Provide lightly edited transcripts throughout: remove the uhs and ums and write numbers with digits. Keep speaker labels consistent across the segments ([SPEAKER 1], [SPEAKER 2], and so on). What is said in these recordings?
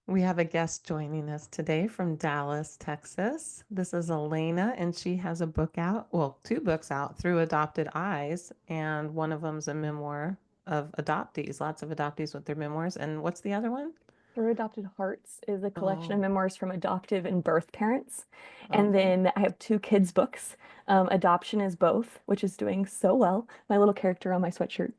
[SPEAKER 1] We have a guest joining us today from Dallas, Texas. This is Elena, and she has a book out, well, two books out through Adopted Eyes, and one of them's a memoir of adoptees, lots of adoptees with their memoirs. And what's the other one?
[SPEAKER 2] Through Adopted Hearts is a collection of
[SPEAKER 1] Oh,
[SPEAKER 2] memoirs from adoptive and birth parents. And
[SPEAKER 1] okay.
[SPEAKER 2] then I have two kids' books. Adoption is Both, which is doing so well. My little character on my sweatshirt.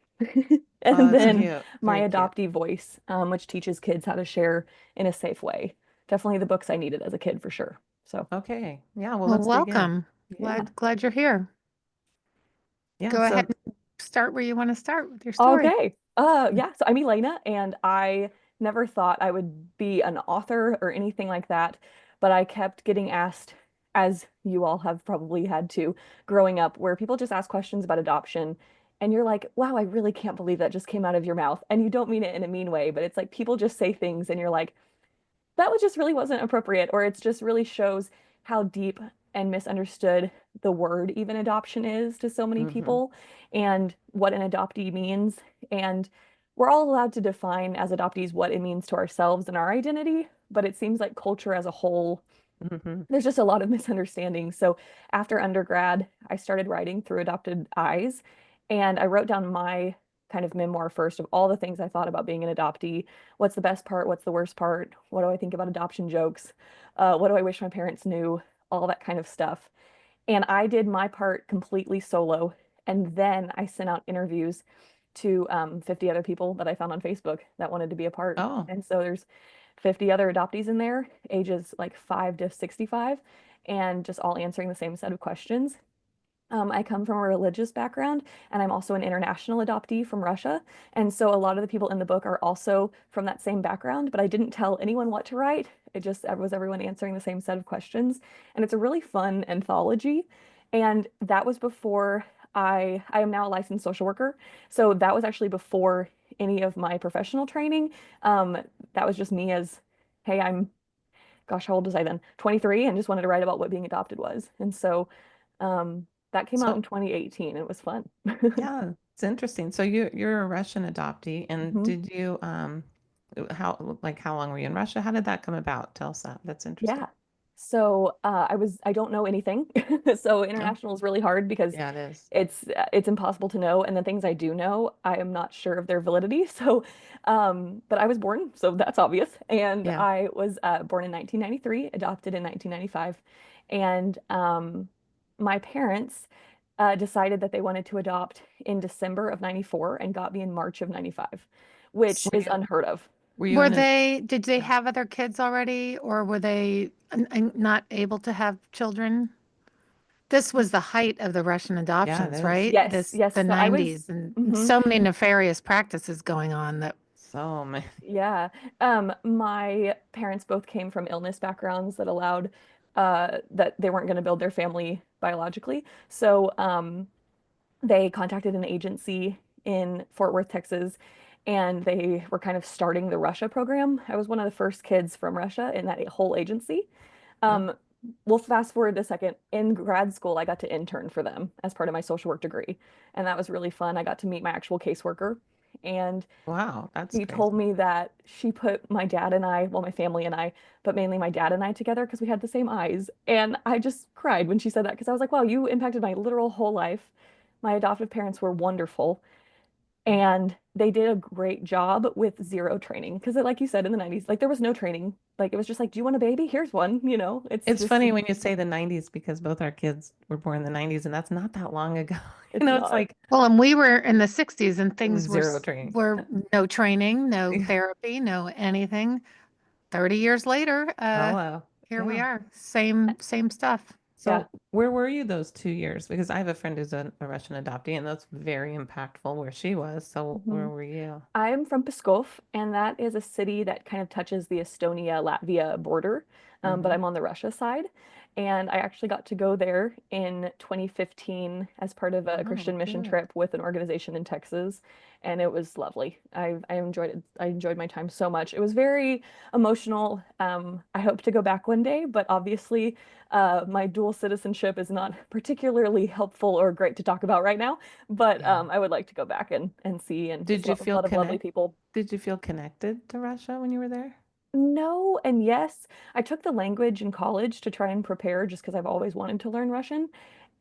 [SPEAKER 1] Oh,
[SPEAKER 2] And
[SPEAKER 1] it's
[SPEAKER 2] then
[SPEAKER 1] cute.
[SPEAKER 2] My
[SPEAKER 1] Very cute.
[SPEAKER 2] Adoptee Voice, which teaches kids how to share in a safe way. Definitely the books I needed as a kid for sure. So,
[SPEAKER 1] Okay. Yeah, well,
[SPEAKER 3] Well,
[SPEAKER 1] let's dig in.
[SPEAKER 3] welcome.
[SPEAKER 2] yeah.
[SPEAKER 3] Glad you're here.
[SPEAKER 1] Yeah,
[SPEAKER 3] Go ahead
[SPEAKER 1] so
[SPEAKER 3] and start where you want to start with your story.
[SPEAKER 2] Okay. Yeah, so I'm Elena, and I never thought I would be an author or anything like that, but I kept getting asked, as you all have probably had to growing up, where people just ask questions about adoption, and you're like, wow, I really can't believe that just came out of your mouth. And you don't mean it in a mean way, but it's like people just say things, and you're like, that was just really wasn't appropriate, or it just really shows how deep and misunderstood the word even adoption is to so many
[SPEAKER 1] hmm
[SPEAKER 2] people and what an adoptee means. And we're all allowed to define as adoptees what it means to ourselves and our identity, but it seems like culture as a whole,
[SPEAKER 1] hmm
[SPEAKER 2] there's just a lot of misunderstanding. So after undergrad, I started writing through Adopted Eyes, and I wrote down my kind of memoir first of all the things I thought about being an adoptee. What's the best part? What's the worst part? What do I think about adoption jokes? What do I wish my parents knew? All that kind of stuff. And I did my part completely solo. And then I sent out interviews to 50 other people that I found on Facebook that wanted to be a part.
[SPEAKER 1] Oh,
[SPEAKER 2] And so there's 50 other adoptees in there, ages like 5 to 65, and just all answering the same set of questions. I come from a religious background, and I'm also an international adoptee from Russia. And so a lot of the people in the book are also from that same background, but I didn't tell anyone what to write. It just was everyone answering the same set of questions. And it's a really fun anthology. And that was before I am now a licensed social worker. So that was actually before any of my professional training. Um, that was just me as, hey, gosh, how old was I then? 23, and just wanted to write about what being adopted was. And so that came out in
[SPEAKER 1] so
[SPEAKER 2] 2018. It was fun.
[SPEAKER 1] yeah, it's interesting. So you're a Russian adoptee, and
[SPEAKER 2] Mhm.
[SPEAKER 1] did you how long were you in Russia? How did that come about? Tell us that. That's interesting.
[SPEAKER 2] Yeah. So I don't know anything. So
[SPEAKER 1] Oh,
[SPEAKER 2] international is really hard because
[SPEAKER 1] yeah, it is.
[SPEAKER 2] it's impossible to know. And the things I do know, I am not sure of their validity. So, but I was born, so that's obvious. And
[SPEAKER 1] Yeah.
[SPEAKER 2] I was born in 1993, adopted in 1995. And my parents decided that they wanted to adopt in December of 94 and got me in March of 95, which
[SPEAKER 1] Were
[SPEAKER 2] is
[SPEAKER 1] you
[SPEAKER 2] unheard of.
[SPEAKER 1] were you in an
[SPEAKER 3] Did they
[SPEAKER 1] yeah.
[SPEAKER 3] have other kids already, or were they not able to have children? This was the height of the Russian
[SPEAKER 1] Yeah, it
[SPEAKER 3] adoptions,
[SPEAKER 1] is.
[SPEAKER 3] right?
[SPEAKER 2] Yes, yes.
[SPEAKER 3] The
[SPEAKER 2] So I was,
[SPEAKER 3] 90s, and
[SPEAKER 2] mhm.
[SPEAKER 3] so many nefarious practices going on that,
[SPEAKER 1] So many.
[SPEAKER 2] Yeah. My parents both came from illness backgrounds that allowed that they weren't going to build their family biologically. So they contacted an agency in Fort Worth, Texas, and they were kind of starting the Russia program. I was one of the first kids from Russia in that whole agency.
[SPEAKER 1] Oh,
[SPEAKER 2] Um, well, fast forward a second. In grad school, I got to intern for them as part of my social work degree, and that was really fun. I got to meet my actual caseworker, and
[SPEAKER 1] wow, that's
[SPEAKER 2] she told
[SPEAKER 1] crazy.
[SPEAKER 2] me that she put my dad and I, well, my family and I, but mainly my dad and I together because we had the same eyes. And I just cried when she said that because I was like, wow, you impacted my literal whole life. My adoptive parents were wonderful. And they did a great job with zero training. Because, like you said, in the 90s, like there was no training. Like it was just like, do you want a baby? Here's one. It's
[SPEAKER 1] It's
[SPEAKER 2] just,
[SPEAKER 1] funny when you say the 90s because both our kids were born in the 90s and that's not that long ago.
[SPEAKER 2] it's
[SPEAKER 1] It's
[SPEAKER 2] not.
[SPEAKER 1] like
[SPEAKER 3] well, and we were in the 60s and things
[SPEAKER 1] zero training.
[SPEAKER 3] were no training, no
[SPEAKER 1] Yeah.
[SPEAKER 3] therapy, no anything. 30 years later,
[SPEAKER 1] Oh, wow.
[SPEAKER 3] here we
[SPEAKER 1] Yeah.
[SPEAKER 3] are. Same stuff.
[SPEAKER 2] Yeah.
[SPEAKER 1] So where were you those 2 years? Because I have a friend who's a Russian adoptee and that's very impactful where she was. So where
[SPEAKER 2] Mhm.
[SPEAKER 1] were you?
[SPEAKER 2] I'm from Pskov, and that is a city that kind of touches the Estonia-Latvia border, but
[SPEAKER 1] hmm
[SPEAKER 2] I'm on the Russia side. And I actually got to go there in 2015 as part of a
[SPEAKER 1] Oh,
[SPEAKER 2] Christian mission
[SPEAKER 1] good.
[SPEAKER 2] trip with an organization in Texas, and it was lovely. I enjoyed it. I enjoyed my time so much. It was very emotional. I hope to go back one day, but obviously, my dual citizenship is not particularly helpful or great to talk about right now. But
[SPEAKER 1] Yeah.
[SPEAKER 2] I would like to go back and see and just
[SPEAKER 1] Did you
[SPEAKER 2] a
[SPEAKER 1] feel
[SPEAKER 2] lot of lovely
[SPEAKER 1] connect?
[SPEAKER 2] people.
[SPEAKER 1] Did you feel connected to Russia when you were there?
[SPEAKER 2] No and yes. I took the language in college to try and prepare just because I've always wanted to learn Russian.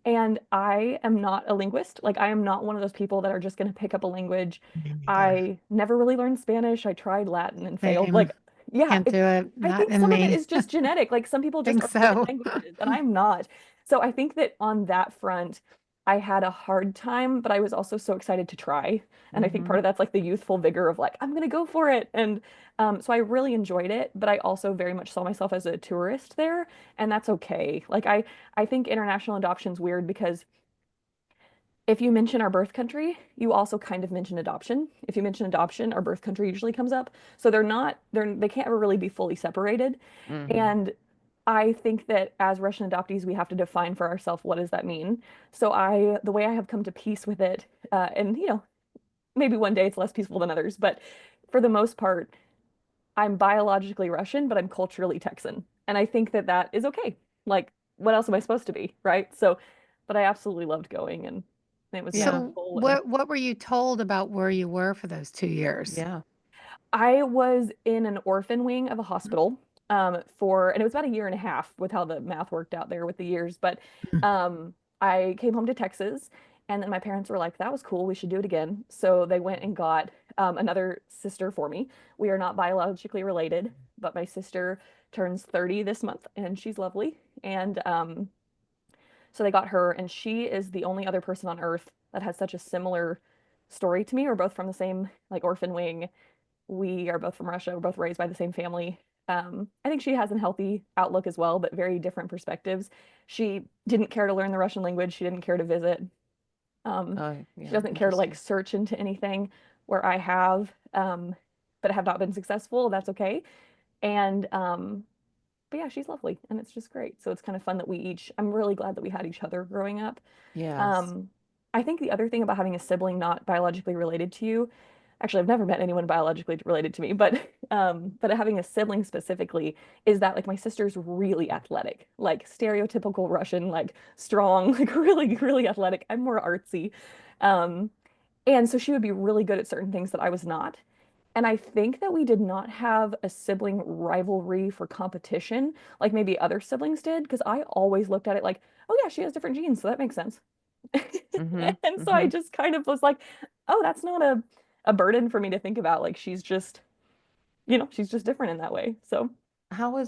[SPEAKER 2] And I am not a linguist. Like, I am not one of those people that are just going to pick up a language.
[SPEAKER 3] Me neither.
[SPEAKER 2] I never really learned Spanish. I tried Latin and failed.
[SPEAKER 3] Same.
[SPEAKER 2] Like, yeah,
[SPEAKER 3] Can't do it.
[SPEAKER 2] I
[SPEAKER 3] Not
[SPEAKER 2] think
[SPEAKER 3] in
[SPEAKER 2] some of it
[SPEAKER 3] me.
[SPEAKER 2] is just genetic. Like, some people just
[SPEAKER 3] Think
[SPEAKER 2] are good at
[SPEAKER 3] so.
[SPEAKER 2] languages, and I'm not. So I think that on that front, I had a hard time, but I was also so excited to try. And I think
[SPEAKER 1] Mm-hmm.
[SPEAKER 2] part of that's like the youthful vigor of like, I'm going to go for it. And so I really enjoyed it, but I also very much saw myself as a tourist there, and that's okay. Like, I think international adoption's weird because if you mention our birth country, you also kind of mention adoption. If you mention adoption, our birth country usually comes up. So they can't ever really be fully separated.
[SPEAKER 1] Mm-hmm.
[SPEAKER 2] And I think that as Russian adoptees, we have to define for ourselves what does that mean. So the way I have come to peace with it, and maybe one day it's less peaceful than others, but for the most part, I'm biologically Russian, but I'm culturally Texan. And I think that that is okay. Like, what else am I supposed to be, right? So, but I absolutely loved going and it was
[SPEAKER 1] Yeah.
[SPEAKER 3] So
[SPEAKER 2] magical. And
[SPEAKER 3] what were you told about where you were for those 2 years?
[SPEAKER 1] Yeah.
[SPEAKER 2] I was in an orphan wing of a hospital and it was about a year and a half with how the math worked out there with the years. But um, I came home to Texas, and then my parents were like, that was cool. We should do it again. So they went and got another sister for me. We are not biologically related, but my sister turns 30 this month, and she's lovely. And so they got her, and she is the only other person on earth that has such a similar story to me. We're both from the same like orphan wing. We are both from Russia. We're both raised by the same family. I think she has a healthy outlook as well, but very different perspectives. She didn't care to learn the Russian language. She didn't care to visit.
[SPEAKER 1] Oh,
[SPEAKER 2] She
[SPEAKER 1] yeah.
[SPEAKER 2] doesn't care to like
[SPEAKER 1] Interesting.
[SPEAKER 2] search into anything where I have, but have not been successful. That's okay. And but yeah, she's lovely, and it's just great. So it's kind of fun that I'm really glad that we had each other growing up.
[SPEAKER 1] Yes.
[SPEAKER 2] Um, I think the other thing about having a sibling not biologically related to you, actually, I've never met anyone biologically related to me, but having a sibling specifically is that like my sister's really athletic, like stereotypical Russian, like strong, like really, really athletic. I'm more artsy. Um, and so she would be really good at certain things that I was not. And I think that we did not have a sibling rivalry for competition like maybe other siblings did, because I always looked at it like, oh yeah, she has different genes, so that makes sense.
[SPEAKER 1] Mm-hmm.
[SPEAKER 2] And so I
[SPEAKER 1] Mm-hmm.
[SPEAKER 2] just kind of was like, oh, that's not a burden for me to think about. Like she's just, she's just different in that way. So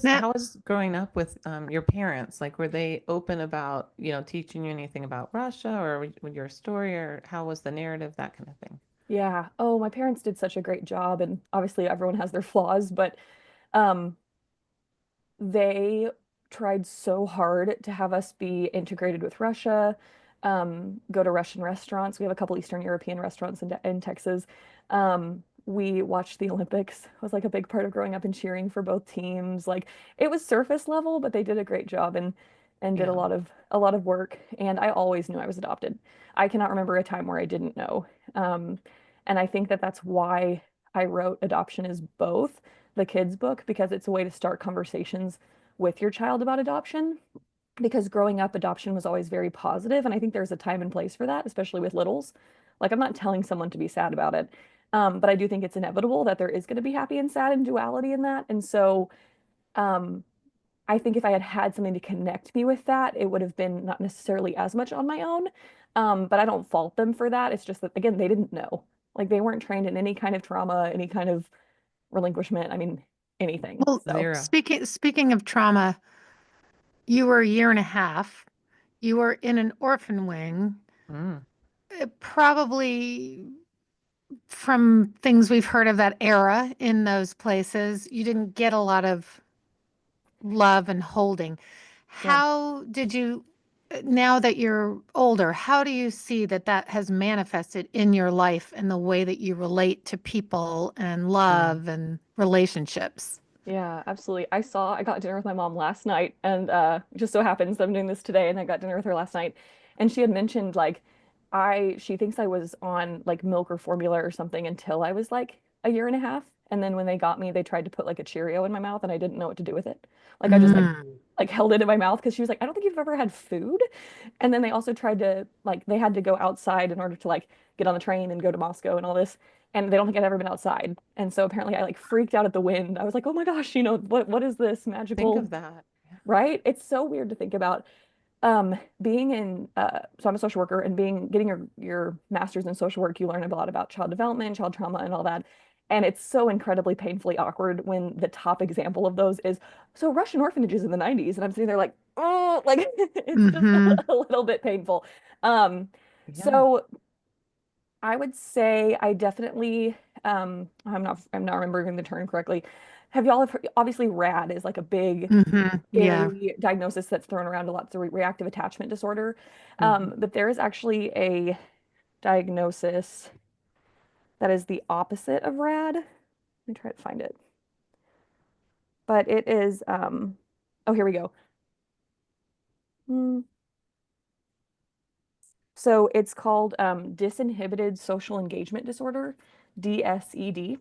[SPEAKER 3] Now,
[SPEAKER 1] how was growing up with your parents? Like, were they open about, teaching you anything about Russia or with your story, or how was the narrative, that kind of thing?
[SPEAKER 2] yeah. Oh, my parents did such a great job, and obviously everyone has their flaws, but um they tried so hard to have us be integrated with Russia, go to Russian restaurants. We have a couple Eastern European restaurants in Texas. We watched the Olympics. It was like a big part of growing up and cheering for both teams. Like it was surface level, but they did a great job and did
[SPEAKER 1] Yeah.
[SPEAKER 2] a lot of work. And I always knew I was adopted. I cannot remember a time where I didn't know. Um, and I think that that's why I wrote Adoption is Both the kids book because it's a way to start conversations with your child about adoption. Because growing up, adoption was always very positive, and I think there's a time and place for that, especially with littles. Like I'm not telling someone to be sad about it, but I do think it's inevitable that there is going to be happy and sad and duality in that. And so um, I think if I had had something to connect me with that, it would have been not necessarily as much on my own. But I don't fault them for that. It's just that, again, they didn't know. Like they weren't trained in any kind of trauma, any kind of relinquishment. I mean, anything.
[SPEAKER 3] well,
[SPEAKER 2] So,
[SPEAKER 1] Zero.
[SPEAKER 3] speaking of trauma, you were a year and a half. You were in an orphan wing.
[SPEAKER 1] Mm.
[SPEAKER 3] Probably from things we've heard of that era in those places, you didn't get a lot of love and holding.
[SPEAKER 2] yeah.
[SPEAKER 3] How did you, now that you're older, how do you see that that has manifested in your life and the way that you relate to people and
[SPEAKER 1] Mm.
[SPEAKER 3] love and relationships?
[SPEAKER 2] Yeah, absolutely. I got dinner with my mom last night, and it just so happens that I'm doing this today, and I got dinner with her last night, and she had mentioned like she thinks I was on like milk or formula or something until I was like a year and a half, and then when they got me, they tried to put like a Cheerio in my mouth, and I didn't know what to do with it. Like I just
[SPEAKER 3] Mm.
[SPEAKER 2] like held it in my mouth because she was like, I don't think you've ever had food. And then they also tried to like they had to go outside in order to like get on the train and go to Moscow and all this. and they don't think I'd ever been outside. And so apparently I like freaked out at the wind. I was like, oh my gosh, what is this
[SPEAKER 1] Think
[SPEAKER 2] magical,
[SPEAKER 1] of that.
[SPEAKER 2] right? It's so weird to think about. Being in so I'm a social worker, and being getting your master's in social work, you learn a lot about child development, child trauma, and all that. And it's so incredibly painfully awkward when the top example of those is so Russian orphanages in the 90s. And I'm sitting there like, oh, like it's just
[SPEAKER 3] Mm-hmm.
[SPEAKER 2] a little bit painful. Um,
[SPEAKER 1] Yeah.
[SPEAKER 2] so I would say I definitely I'm not remembering the term correctly. Have y'all have heard, obviously RAD is like a big
[SPEAKER 3] Mm-hmm. Yeah.
[SPEAKER 2] scary diagnosis that's thrown around a lot. It's a reactive attachment disorder.
[SPEAKER 1] Hmm.
[SPEAKER 2] But there is actually a diagnosis that is the opposite of RAD. Let me try to find it. But it is, oh, here we go. Hmm. So it's called disinhibited social engagement disorder, DSED.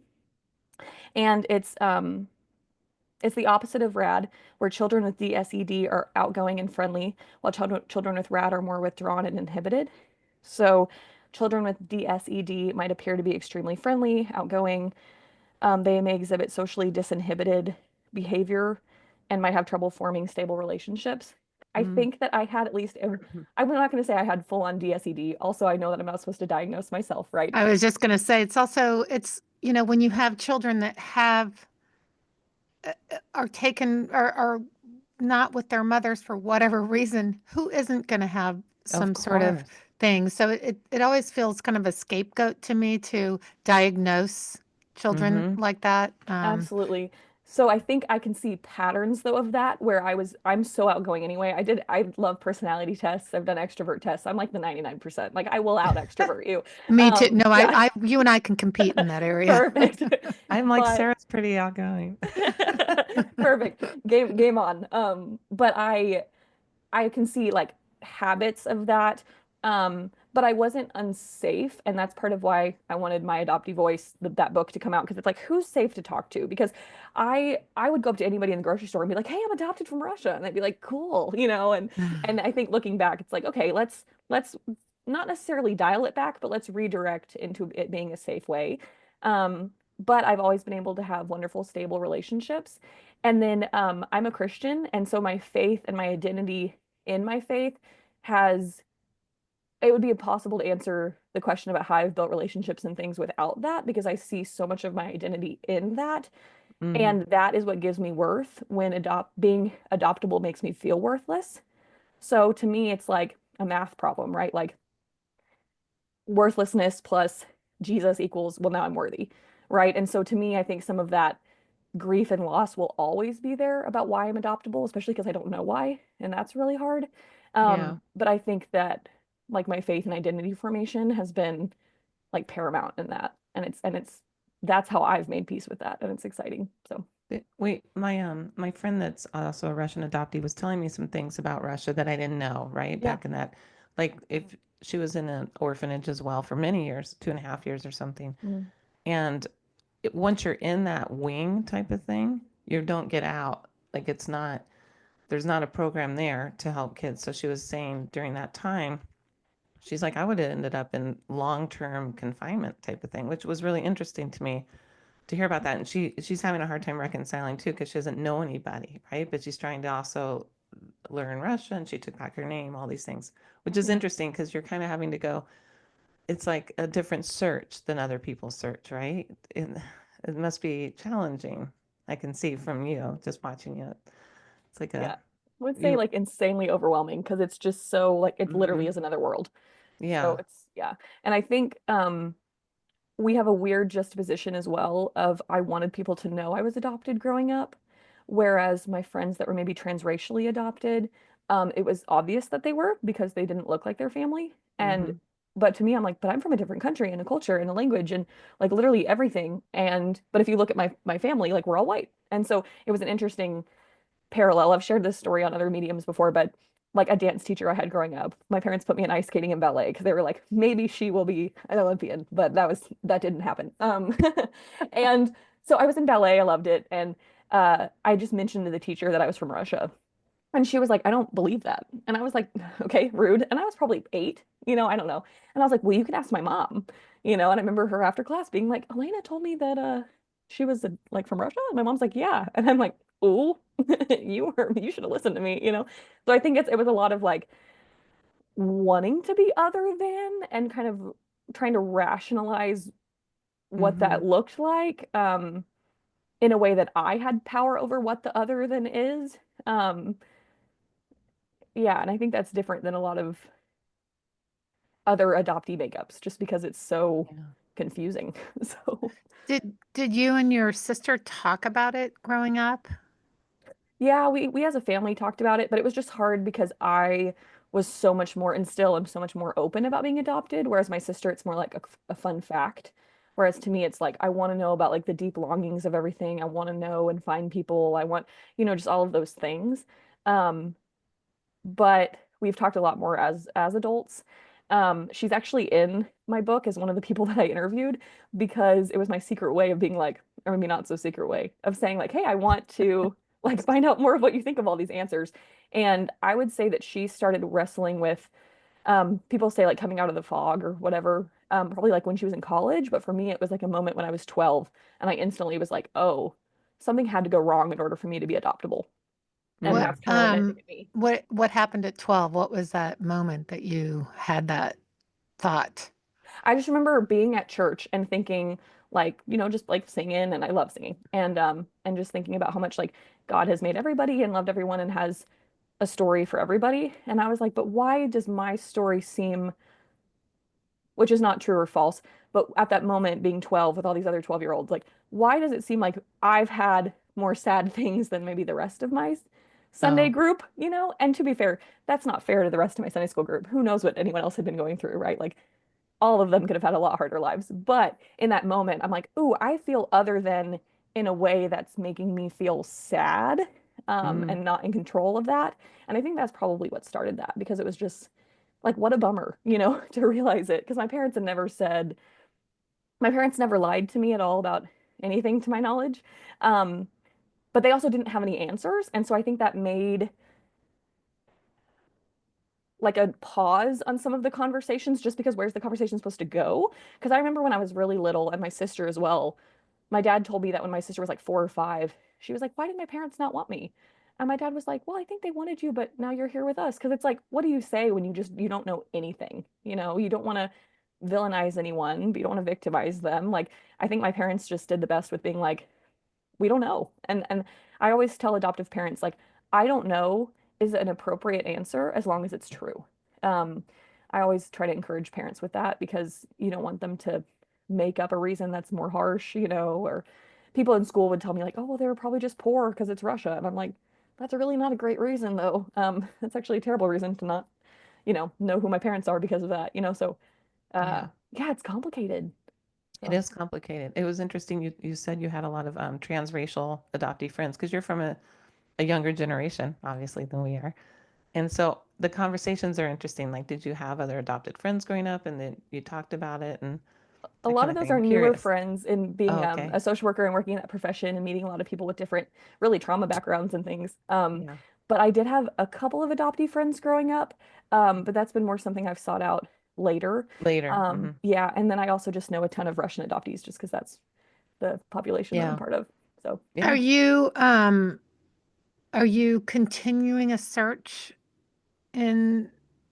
[SPEAKER 2] And it's the opposite of RAD, where children with DSED are outgoing and friendly, while children with RAD are more withdrawn and inhibited. So, children with DSED might appear to be extremely friendly, outgoing. They may exhibit socially disinhibited behavior and might have trouble forming stable relationships. I
[SPEAKER 1] Mm.
[SPEAKER 2] think that I had at least, I'm not going to say I had full on DSED. Also, I know that I'm not supposed to diagnose myself, right?
[SPEAKER 3] I was just going to say, it's also, when you have children that are taken, are not with their mothers for whatever reason, who isn't going to have
[SPEAKER 1] Of
[SPEAKER 3] some sort of
[SPEAKER 1] course.
[SPEAKER 3] thing? So it always feels kind of a scapegoat to me to diagnose children
[SPEAKER 1] Hmm.
[SPEAKER 3] like that.
[SPEAKER 2] Absolutely. So I think I can see patterns though of that where I'm so outgoing anyway. I love personality tests. I've done extrovert tests. I'm like the 99%. Like I will out extrovert you.
[SPEAKER 3] Me too. No,
[SPEAKER 2] Yeah.
[SPEAKER 3] you and I can compete in that area.
[SPEAKER 2] Perfect.
[SPEAKER 1] I'm like,
[SPEAKER 2] But
[SPEAKER 1] Sarah's pretty outgoing.
[SPEAKER 2] perfect. Game on. But I can see like habits of that. But I wasn't unsafe, and that's part of why I wanted my adoptee voice, that book to come out, because it's like who's safe to talk to? Because I would go up to anybody in the grocery store and be like, "Hey, I'm adopted from Russia," and they'd be like, "Cool," and I think looking back, it's like, okay, let's not necessarily dial it back, but let's redirect into it being a safe way. But I've always been able to have wonderful, stable relationships. And then I'm a Christian, and so my faith and my identity in my faith has it would be impossible to answer the question about how I've built relationships and things without that, because I see so much of my identity in that.
[SPEAKER 1] Hmm.
[SPEAKER 2] And that is what gives me worth when being adoptable makes me feel worthless. So to me, it's like a math problem, right? Like worthlessness plus Jesus equals, well, now I'm worthy, right? And so to me, I think some of that grief and loss will always be there about why I'm adoptable, especially because I don't know why, and that's really hard.
[SPEAKER 1] Yeah.
[SPEAKER 2] But I think that like my faith and identity formation has been like paramount in that, and it's that's how I've made peace with that, and it's exciting. So
[SPEAKER 1] Wait, my friend that's also a Russian adoptee was telling me some things about Russia that I didn't know, right?
[SPEAKER 2] yeah.
[SPEAKER 1] Back in that, like if she was in an orphanage as well for many years, 2.5 years or something.
[SPEAKER 2] Mm.
[SPEAKER 1] And once you're in that wing type of thing, you don't get out. Like it's not, there's not a program there to help kids. So she was saying during that time, she's like, I would have ended up in long-term confinement type of thing, which was really interesting to me to hear about that. And she's having a hard time reconciling too because she doesn't know anybody, right? But she's trying to also learn Russian. She took back her name, all these things, which is
[SPEAKER 2] Yeah.
[SPEAKER 1] interesting because you're kind of having to go. It's like a different search than other people's search, right? It must be challenging. I can see from you just watching it. It's like
[SPEAKER 2] Yeah.
[SPEAKER 1] a
[SPEAKER 2] I would say
[SPEAKER 1] you.
[SPEAKER 2] like insanely overwhelming because it's just so like it literally
[SPEAKER 1] Hmm.
[SPEAKER 2] is another world. So
[SPEAKER 1] Yeah.
[SPEAKER 2] it's yeah. And I think we have a weird juxtaposition as well of I wanted people to know I was adopted growing up, whereas my friends that were maybe transracially adopted, it was obvious that they were because they didn't look like their family. And
[SPEAKER 1] Hmm.
[SPEAKER 2] but to me, I'm like, but I'm from a different country and a culture and a language and like literally everything. And but if you look at my family, like we're all white. And so it was an interesting parallel. I've shared this story on other mediums before, but like a dance teacher I had growing up, my parents put me in ice skating and ballet because they were like, maybe she will be an Olympian, but that didn't happen. And so I was in ballet, I loved it, and I just mentioned to the teacher that I was from Russia, and she was like, I don't believe that, and I was like, okay, rude, and I was probably 8, I don't know, and I was like, well, you could ask my mom, And I remember her after class being like, Elena told me that she was like from Russia. And my mom's like, yeah. And I'm like, oh, you should have listened to me. So I think it was a lot of like wanting to be other than and kind of trying to rationalize what
[SPEAKER 1] Mm-hmm.
[SPEAKER 2] that looked like in a way that I had power over what the other than is. Um, yeah, and I think that's different than a lot of other adoptee makeups just because it's so
[SPEAKER 1] Yeah.
[SPEAKER 2] confusing. So,
[SPEAKER 3] Did you and your sister talk about it growing up?
[SPEAKER 2] yeah, we as a family talked about it, but it was just hard because I was so much more and still am so much more open about being adopted, whereas my sister, it's more like a fun fact. Whereas to me, it's like I want to know about like the deep longings of everything. I want to know and find people. I want, just all of those things. Um, but we've talked a lot more as adults. She's actually in my book as one of the people that I interviewed because it was my secret way of being like, or maybe not so secret way of saying like, hey, I want to like find out more of what you think of all these answers. And I would say that she started wrestling with people say like coming out of the fog or whatever, probably like when she was in college. But for me, it was like a moment when I was 12 and I instantly was like, oh, something had to go wrong in order for me to be adoptable. And
[SPEAKER 3] What
[SPEAKER 1] Mm.
[SPEAKER 2] that's kind of when it hit me.
[SPEAKER 3] what happened at 12? What was that moment that you had that thought?
[SPEAKER 2] I just remember being at church and thinking like, just like singing and I love singing and just thinking about how much like God has made everybody and loved everyone and has a story for everybody. And I was like, but why does my story seem, which is not true or false, but at that moment being 12 with all these other 12-year-olds, like why does it seem like I've had more sad things than maybe the rest of my Sunday
[SPEAKER 1] Oh.
[SPEAKER 2] group? And to be fair, that's not fair to the rest of my Sunday school group. Who knows what anyone else had been going through, right? Like all of them could have had a lot harder lives. But in that moment, I'm like, ooh, I feel other than in a way that's making me feel sad,
[SPEAKER 1] Mm.
[SPEAKER 2] and not in control of that. And I think that's probably what started that because it was just like, what a bummer, to realize it. Because my parents never lied to me at all about anything to my knowledge. Um, but they also didn't have any answers. And so I think that made like a pause on some of the conversations just because where's the conversation supposed to go? Because I remember when I was really little and my sister as well, my dad told me that when my sister was like 4 or 5, she was like, why did my parents not want me? And my dad was like, well, I think they wanted you, but now you're here with us. Because it's like, what do you say when you don't know anything? You don't want to villainize anyone, but you don't want to victimize them. Like, I think my parents just did the best with being like, we don't know. And I always tell adoptive parents like I don't know is an appropriate answer as long as it's true. Um, I always try to encourage parents with that because you don't want them to make up a reason that's more harsh, or people in school would tell me like, oh, well, they were probably just poor because it's Russia. And I'm like, that's really not a great reason though. That's actually a terrible reason to not know who my parents are because of that. So
[SPEAKER 1] Yeah.
[SPEAKER 2] yeah, it's complicated.
[SPEAKER 1] It
[SPEAKER 2] So
[SPEAKER 1] is complicated. It was interesting. You said you had a lot of transracial adoptee friends because you're from a younger generation, obviously, than we are. And so the conversations are interesting. Like, did you have other adopted friends growing up and then you talked about it and
[SPEAKER 2] a
[SPEAKER 1] that
[SPEAKER 2] lot
[SPEAKER 1] kind
[SPEAKER 2] of
[SPEAKER 1] of
[SPEAKER 2] those
[SPEAKER 1] thing?
[SPEAKER 2] are
[SPEAKER 1] I'm
[SPEAKER 2] newer
[SPEAKER 1] curious.
[SPEAKER 2] friends in
[SPEAKER 1] Oh,
[SPEAKER 2] being
[SPEAKER 1] okay.
[SPEAKER 2] a social worker and working in that profession and meeting a lot of people with different, really trauma backgrounds and things.
[SPEAKER 1] Yeah.
[SPEAKER 2] But I did have a couple of adoptee friends growing up, but that's been more something I've sought out later.
[SPEAKER 1] Later. Hmm.
[SPEAKER 2] Yeah, and then I also just know a ton of Russian adoptees just because that's the population that I'm
[SPEAKER 1] Yeah.
[SPEAKER 2] part of. So
[SPEAKER 3] Are
[SPEAKER 1] Yeah.
[SPEAKER 3] you are you continuing a search in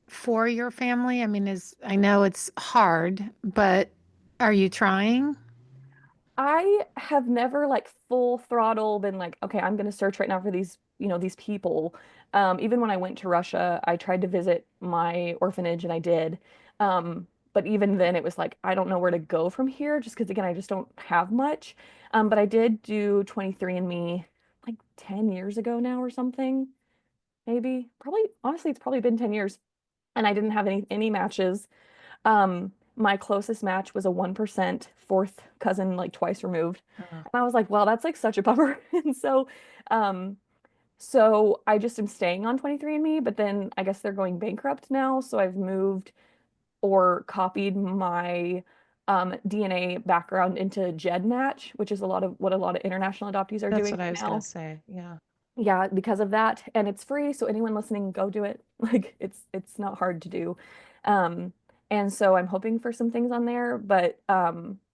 [SPEAKER 3] for your family? I mean, is I know it's hard, but are you trying?
[SPEAKER 2] I have never like full throttle been like, okay, I'm going to search right now for these people. Even when I went to Russia, I tried to visit my orphanage and I did. But even then it was like, I don't know where to go from here just because again, I just don't have much. But I did do 23andMe like 10 years ago now or something, maybe. Probably, honestly, it's probably been 10 years and I didn't have any matches. My closest match was a 1% fourth cousin, like twice removed.
[SPEAKER 1] Oh,
[SPEAKER 2] And I was like, well, that's like such a bummer. And um, so I just am staying on 23andMe, but then I guess they're going bankrupt now. So I've moved or copied my DNA background into GEDmatch, which is a lot of what a lot of international adoptees are
[SPEAKER 1] that's
[SPEAKER 2] doing
[SPEAKER 1] what I
[SPEAKER 2] right
[SPEAKER 1] was gonna
[SPEAKER 2] now.
[SPEAKER 1] say. Yeah.
[SPEAKER 2] Yeah, because of that, and it's free, so anyone listening, go do it. Like it's not hard to do. Um, And so I'm hoping for some things on there, but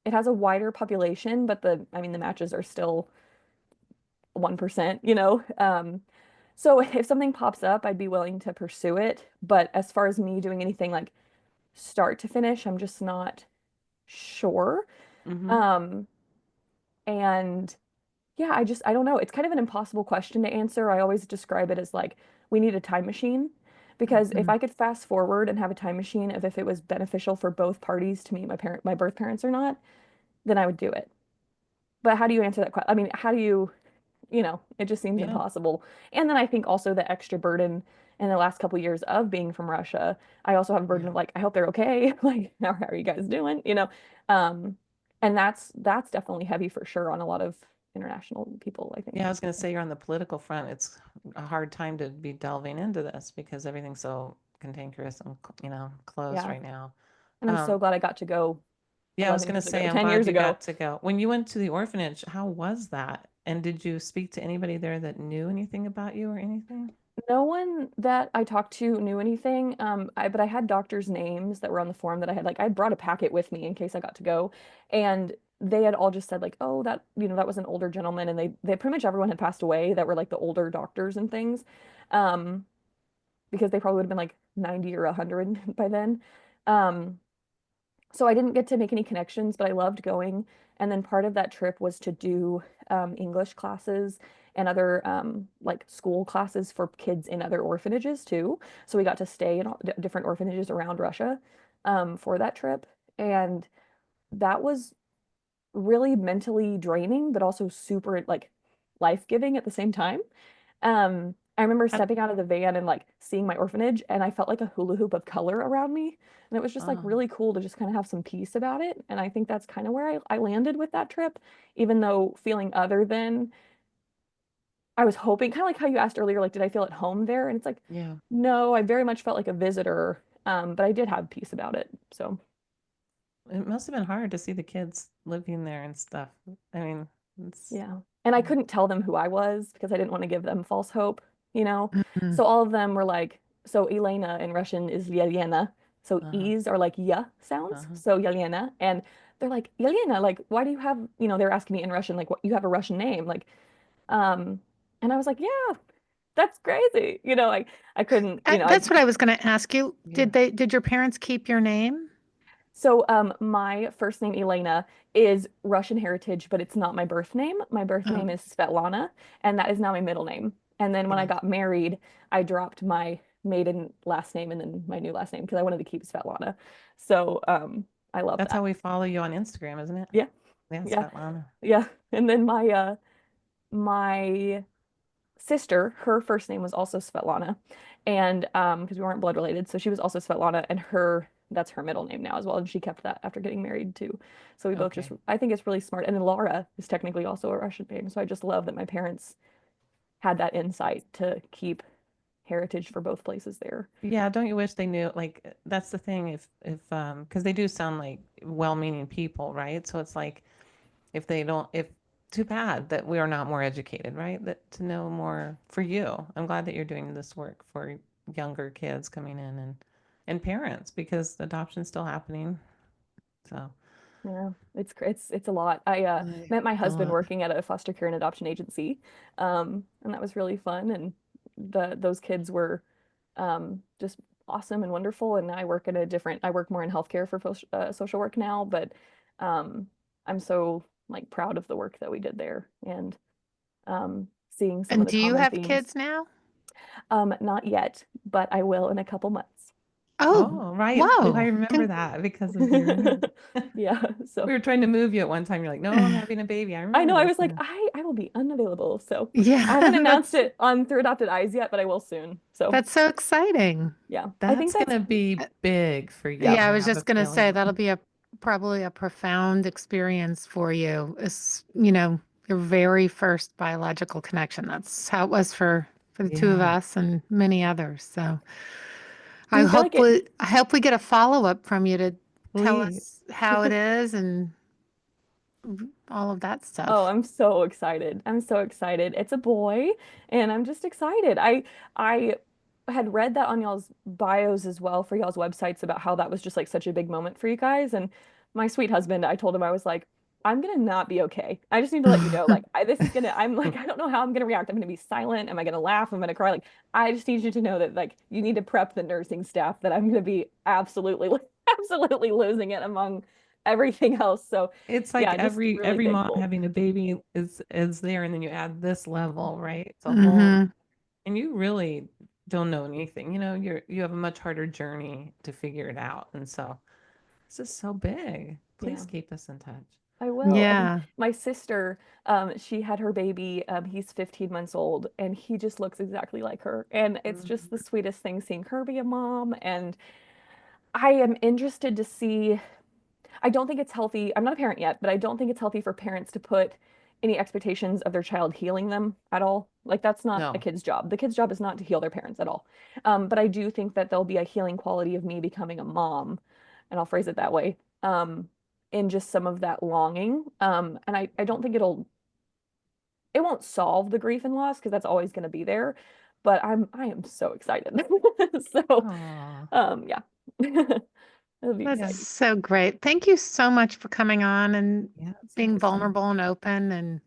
[SPEAKER 2] it has a wider population, but I mean the matches are still 1%, you know. So if something pops up, I'd be willing to pursue it. But as far as me doing anything like start to finish, I'm just not sure.
[SPEAKER 1] Mm-hmm.
[SPEAKER 2] Um, and yeah, I don't know. It's kind of an impossible question to answer. I always describe it as like we need a time machine because if
[SPEAKER 3] Mhm.
[SPEAKER 2] I could fast forward and have a time machine of if it was beneficial for both parties to meet my birth parents or not, then I would do it. But how do you answer that question? I mean, how do you, it just seems
[SPEAKER 1] Yeah.
[SPEAKER 2] impossible. And then I think also the extra burden in the last couple of years of being from Russia, I also have a burden
[SPEAKER 1] Yeah.
[SPEAKER 2] of like, I hope they're okay. Like, how are you guys doing? Um, and that's definitely heavy for sure on a lot of international people, I think.
[SPEAKER 1] Yeah, I was going to say you're on the political front. It's a hard time to be delving into this because everything's so cantankerous and, closed
[SPEAKER 2] Yeah.
[SPEAKER 1] right now.
[SPEAKER 2] And I'm so
[SPEAKER 1] Um,
[SPEAKER 2] glad I got to go
[SPEAKER 1] yeah, I was
[SPEAKER 2] 11
[SPEAKER 1] going to
[SPEAKER 2] years ago,
[SPEAKER 1] say, I'm
[SPEAKER 2] 10
[SPEAKER 1] glad
[SPEAKER 2] years
[SPEAKER 1] you
[SPEAKER 2] ago.
[SPEAKER 1] got to go. When you went to the orphanage, how was that? And did you speak to anybody there that knew anything about you or anything?
[SPEAKER 2] No one that I talked to knew anything. But I had doctors' names that were on the form that I brought a packet with me in case I got to go. And they had all just said like, oh, that was an older gentleman. And they pretty much everyone had passed away that were like the older doctors and things. Um, because they probably would have been like 90 or 100 by then. Um, so I didn't get to make any connections, but I loved going. And then part of that trip was to do English classes and other like school classes for kids in other orphanages too. So we got to stay in different orphanages around Russia for that trip. And that was really mentally draining, but also super like life-giving at the same time. I remember
[SPEAKER 1] How,
[SPEAKER 2] stepping out of the van and like seeing my orphanage, and I felt like a hula hoop of color around me. And it was just like
[SPEAKER 1] oh,
[SPEAKER 2] really cool to just kind of have some peace about it. And I think that's kind of where I landed with that trip, even though feeling other than I was hoping, kind of like how you asked earlier, like, did I feel at home there? And it's like,
[SPEAKER 1] yeah.
[SPEAKER 2] no, I very much felt like a visitor. But I did have peace about it. So
[SPEAKER 1] It must have been hard to see the kids living there and stuff. I mean, it's,
[SPEAKER 2] yeah. And I
[SPEAKER 1] yeah.
[SPEAKER 2] couldn't tell them who I was because I didn't want to give them false hope, you know?
[SPEAKER 3] Mhm.
[SPEAKER 2] So all of them were like, so Elena in Russian is Yelena. So
[SPEAKER 1] Uh-huh.
[SPEAKER 2] E's are like yeah sounds.
[SPEAKER 1] Uh-huh.
[SPEAKER 2] So Yelena. And they're like, Yelena, like, why do you have, they're asking me in Russian, like, what you have a Russian name? Like, um, and I was like, yeah, that's crazy. Like I couldn't,
[SPEAKER 3] That's what I was going to ask you.
[SPEAKER 1] Yeah.
[SPEAKER 3] Did your parents keep your name?
[SPEAKER 2] So, my first name, Elena, is Russian heritage, but it's not my birth name. My birth
[SPEAKER 3] Oh,
[SPEAKER 2] name is Svetlana, and that is now my middle name. And then when I
[SPEAKER 1] Yeah.
[SPEAKER 2] got married, I dropped my maiden last name and then my new last name because I wanted to keep Svetlana. So, I love
[SPEAKER 1] That's
[SPEAKER 2] that.
[SPEAKER 1] how we follow you on Instagram, isn't it?
[SPEAKER 2] Yeah,
[SPEAKER 1] Yeah,
[SPEAKER 2] yeah,
[SPEAKER 1] Svetlana.
[SPEAKER 2] yeah. And then my sister, her first name was also Svetlana, and because we weren't blood related, so she was also Svetlana, and that's her middle name now as well, and she kept that after getting married too. So we both just,
[SPEAKER 1] Okay.
[SPEAKER 2] I think it's really smart. And then Laura is technically also a Russian name, so I just love that my parents had that insight to keep heritage for both places there.
[SPEAKER 1] Yeah, don't you wish they knew? Like, that's the thing. Because they do sound like well-meaning people, right? So it's like if they don't, if too bad that we are not more educated, right? That to know more for you. I'm glad that you're doing this work for younger kids coming in and parents because adoption's still happening. So,
[SPEAKER 2] Yeah, it's a lot. I
[SPEAKER 3] I-
[SPEAKER 2] met my
[SPEAKER 3] a
[SPEAKER 2] husband
[SPEAKER 3] lot.
[SPEAKER 2] working at a foster care and adoption agency, and that was really fun. And those kids were just awesome and wonderful. And I work more in healthcare for social work now, but um, I'm so like proud of the work that we did there and seeing some of
[SPEAKER 3] And
[SPEAKER 2] the
[SPEAKER 3] do you
[SPEAKER 2] common
[SPEAKER 3] have
[SPEAKER 2] themes.
[SPEAKER 3] kids now?
[SPEAKER 2] Not yet, but I will in a couple months.
[SPEAKER 3] Oh,
[SPEAKER 1] oh, right. I
[SPEAKER 3] whoa.
[SPEAKER 1] remember that because of your,
[SPEAKER 2] Yeah, so
[SPEAKER 1] we were trying to move you at one time. You're like, no, I'm having a baby. I
[SPEAKER 2] I
[SPEAKER 1] remember
[SPEAKER 2] know I
[SPEAKER 1] this
[SPEAKER 2] was like,
[SPEAKER 1] now.
[SPEAKER 2] I will be unavailable. So I
[SPEAKER 3] Yeah,
[SPEAKER 2] haven't announced it on Through Adopted Eyes yet, but I will soon. So
[SPEAKER 3] that's so exciting.
[SPEAKER 2] yeah, I think
[SPEAKER 1] That's
[SPEAKER 2] that's
[SPEAKER 1] gonna be
[SPEAKER 3] Uh,
[SPEAKER 1] big for you.
[SPEAKER 2] yeah.
[SPEAKER 3] Yeah, I
[SPEAKER 1] I
[SPEAKER 3] was
[SPEAKER 1] have a
[SPEAKER 3] just gonna say
[SPEAKER 1] feeling.
[SPEAKER 3] that'll be a probably a profound experience for you. It's, your very first biological connection. That's how it was for the two of
[SPEAKER 1] Yeah,
[SPEAKER 3] us and many others. So
[SPEAKER 2] Do you feel like it?
[SPEAKER 3] I hope we get a follow-up from you to tell
[SPEAKER 1] please.
[SPEAKER 3] us how it is and all of that
[SPEAKER 2] Oh,
[SPEAKER 3] stuff.
[SPEAKER 2] I'm so excited. I'm so excited. It's a boy, and I'm just excited. I had read that on y'all's bios as well for y'all's websites about how that was just like such a big moment for you guys. And my sweet husband, I told him I was like, I'm gonna not be okay. I just need to let you know, like, this is gonna. I'm like, I don't know how I'm gonna react. I'm gonna be silent. Am I gonna laugh? I'm gonna cry. Like, I just need you to know that like you need to prep the nursing staff that I'm gonna be absolutely, absolutely losing it among everything else. So,
[SPEAKER 1] It's like
[SPEAKER 2] yeah, just really
[SPEAKER 1] every mom
[SPEAKER 2] thankful.
[SPEAKER 1] having a baby is there, and then you add this level, right? It's a whole,
[SPEAKER 3] Hmm.
[SPEAKER 1] and you really don't know anything. You know, you have a much harder journey to figure it out, and so this is so big. Please
[SPEAKER 2] Yeah.
[SPEAKER 1] keep us in touch.
[SPEAKER 2] I will. And
[SPEAKER 3] Yeah.
[SPEAKER 2] my sister, she had her baby. He's 15 months old, and he just looks exactly like her. And it's just
[SPEAKER 1] Mhm.
[SPEAKER 2] the sweetest thing seeing her be a mom. And I am interested to see. I don't think it's healthy. I'm not a parent yet, but I don't think it's healthy for parents to put any expectations of their child healing them at all. Like that's not a
[SPEAKER 1] No,
[SPEAKER 2] kid's job. The kid's job is not to heal their parents at all. But I do think that there'll be a healing quality of me becoming a mom, and I'll phrase it that way, in just some of that longing. And I don't think it won't solve the grief and loss because that's always going to be there. But I am so excited. So,
[SPEAKER 1] oh,
[SPEAKER 2] yeah, it'll be
[SPEAKER 3] That's
[SPEAKER 1] yes,
[SPEAKER 2] exciting.
[SPEAKER 3] so great. Thank you so much for coming on and
[SPEAKER 1] yes,
[SPEAKER 3] being
[SPEAKER 1] awesome.
[SPEAKER 3] vulnerable and open and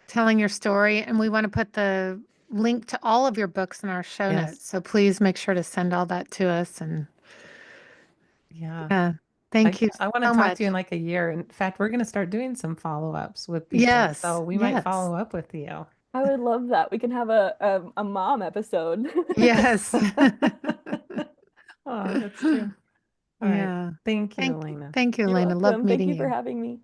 [SPEAKER 3] telling your story. And we want to put the link to all of your books in our show notes.
[SPEAKER 1] Yes,
[SPEAKER 3] So please make sure to send all that to us. And
[SPEAKER 1] yeah.
[SPEAKER 3] yeah, thank you
[SPEAKER 1] I want to
[SPEAKER 3] so
[SPEAKER 1] talk to you in
[SPEAKER 3] much.
[SPEAKER 1] like a year. In fact, we're going to start doing some follow-ups with people,
[SPEAKER 3] Yes,
[SPEAKER 1] so we might
[SPEAKER 3] yes,
[SPEAKER 1] follow up with you.
[SPEAKER 2] I would love that. We can have a mom episode.
[SPEAKER 3] yes.
[SPEAKER 1] Oh, that's true. All right.
[SPEAKER 3] Yeah.
[SPEAKER 1] Thank you, Elena.
[SPEAKER 3] Thank you,
[SPEAKER 2] You're
[SPEAKER 3] Elena. Love
[SPEAKER 2] welcome. Thank
[SPEAKER 3] meeting
[SPEAKER 2] you for
[SPEAKER 3] you.
[SPEAKER 2] having me.